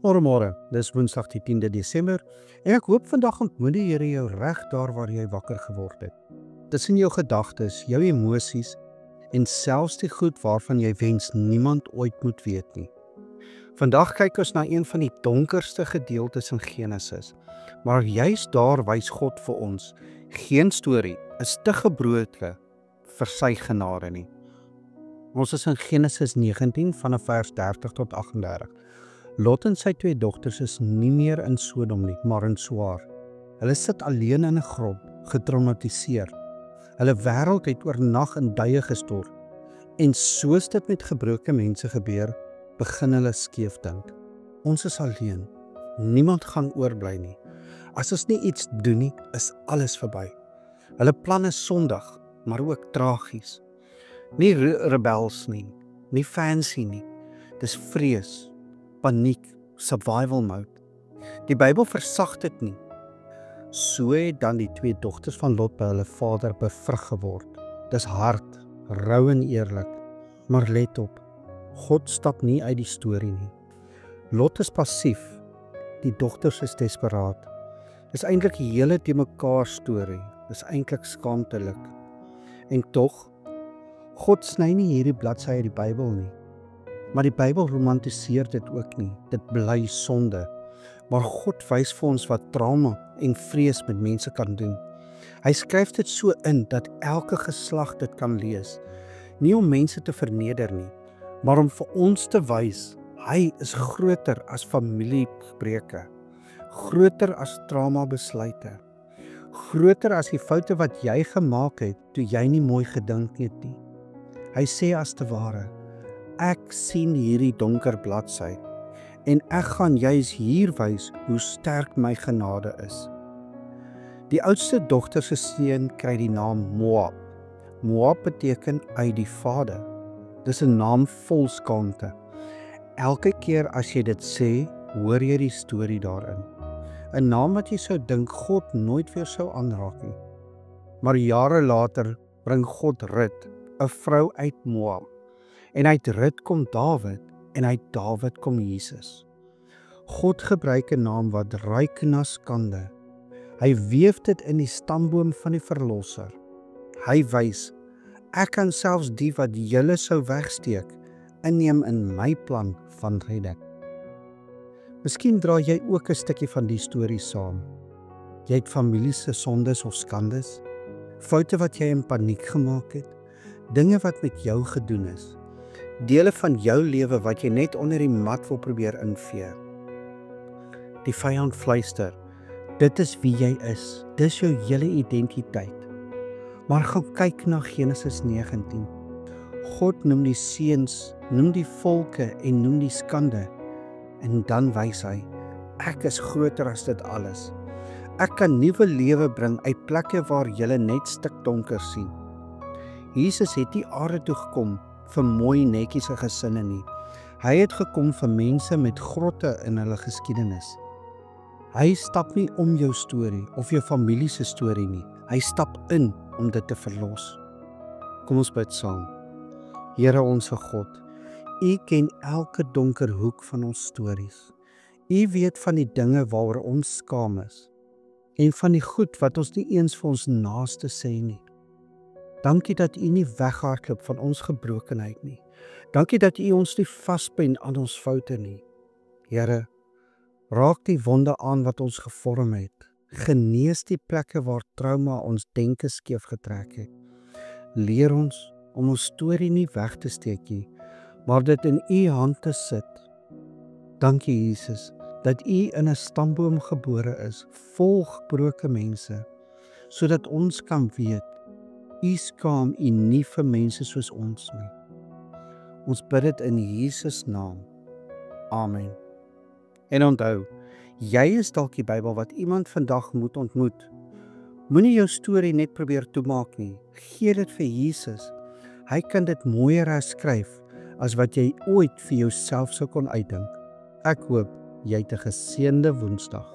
Môre, dis Woensdag die 10de Desember en ek hoop vandag ontmoet die Here jou reg daar waar jy wakker geword het. Tussen jou gedagtes, jou emosies en selfs die goed waarvan jy wens niemand ooit moet weet nie. Vandag kyk ons na een van die donkerste gedeeltes in Genesis, maar juis daar wys God vir ons, geen storie is te gebroke vir sy genade nie. Ons is in Genesis 19 vanaf vers 30 tot 38. Lot en sy 2 dogters is nie meer in Sodom nie, maar in Soar. Hulle sit alleen in 'n grot, getraumatiseer. Hulle wêreld het oornag in duie gestort. En soos dit met gebroke mense gebeur, begin hulle skeef dink. Ons is alleen. Niemand gaan oorbly nie. As ons nie iets doen nie, is alles verby. Hulle plan is sondig, maar ook tragies. Nie rebels nie fancy nie. Dis vrees, paniek, survival mode. Die Bybel versag dit nie. So het dan die 2 dogters van Lot by hulle vader bevrug geword. Dis hard, rou en eerlik. Maar let op, God stap nie uit die storie nie. Lot is passief, die dogters is desperaat. Dis eintlik 'n hele te mekaar storie. Dis eintlik skaamtelik. En tog, God sny nie hierdie bladsy uit die Bybel nie. Maar die Bybel romantiseer dit ook nie. Dit bly sonde. Maar God wys vir ons wat trauma en vrees met mense kan doen. Hy skryf dit so in dat elke geslag dit kan lees. Nie om mense te verneder nie, maar om vir ons te wys, hy is groter as familiebreuke, groter as trauma besluite, groter as die foute wat jy gemaak het toe jy nie mooi gedink het nie. Hy sê as te ware, ek sien hierdie donker bladsy en ek gaan juis hier wys hoe sterk my genade is. Die oudste dogter se seun kry die naam Moab. Moab beteken uit die vader. Dis 'n naam vol skaamte. Elke keer as jy dit sê, hoor jy die storie daarin. 'n Naam wat jy sou dink God nooit weer sou aanraak nie. Maar jare later bring God Rut, 'n vrou uit Moab. En uit Rut kom Dawid, en uit Dawid kom Jesus. God gebruik 'n naam wat ruik na skande. Hy weef dit in die stamboom van die verlosser. Hy wys, ek kan selfs die wat julle sou wegsteek, inneem in my plan van redding. Miskien dra jy ook 'n stukkie van die storie saam. Jy het familie se sondes of skandes, foute wat jy in paniek gemaak het, dinge wat met jou gedoen is, dele van jou lewe wat jy net onder die mat wil probeer invee. Die vyand fluister, dit is wie jy is, dis jou hele identiteit. Maar gaan kyk na Genesis 19. God noem die seuns, noem die volke en noem die skande. En dan wys hy, ek is groter as dit alles. Ek kan nuwe lewe bring uit plekke waar jy net stikdonker sien. Jesus het nie aarde toe gekom vir mooi netjiese gesinne nie. Hy het gekom vir mense met grotte in hulle geskiedenis. Hy stap nie om jou storie of jou familie se storie nie. Hy stap in om dit te verlos. Kom ons bid saam. Here onsse God, U ken elke donker hoek van ons stories. U weet van die dinge waaroor ons skaam is en van die goed wat ons nie eens vir ons naaste sê nie. Dankie dat U nie weghardloop van ons gebrokenheid nie. Dankie dat U ons nie vaspen aan ons foute nie. Here, raak die wonde aan wat ons gevorm het. Genees die plekke waar trauma ons denke skeef getrek het. Leer ons om ons storie nie weg te steek nie, maar dit in U hand te sit. Dankie Jesus, dat U in 'n stamboom gebore is, vol gebroke mense, sodat ons kan weet, U skaam U nie vir mense soos ons nie. Ons bid dit in Jesus naam. Amen. En onthou, jy is dalk die Bybel wat iemand vandag moet ontmoet. Moenie jou storie net probeer toemaak nie. Gee dit vir Jesus. Hy kan dit mooier herskryf as wat jy ooit vir jouself sou kon uitdink. Ek hoop jy het 'n geseënde Woensdag.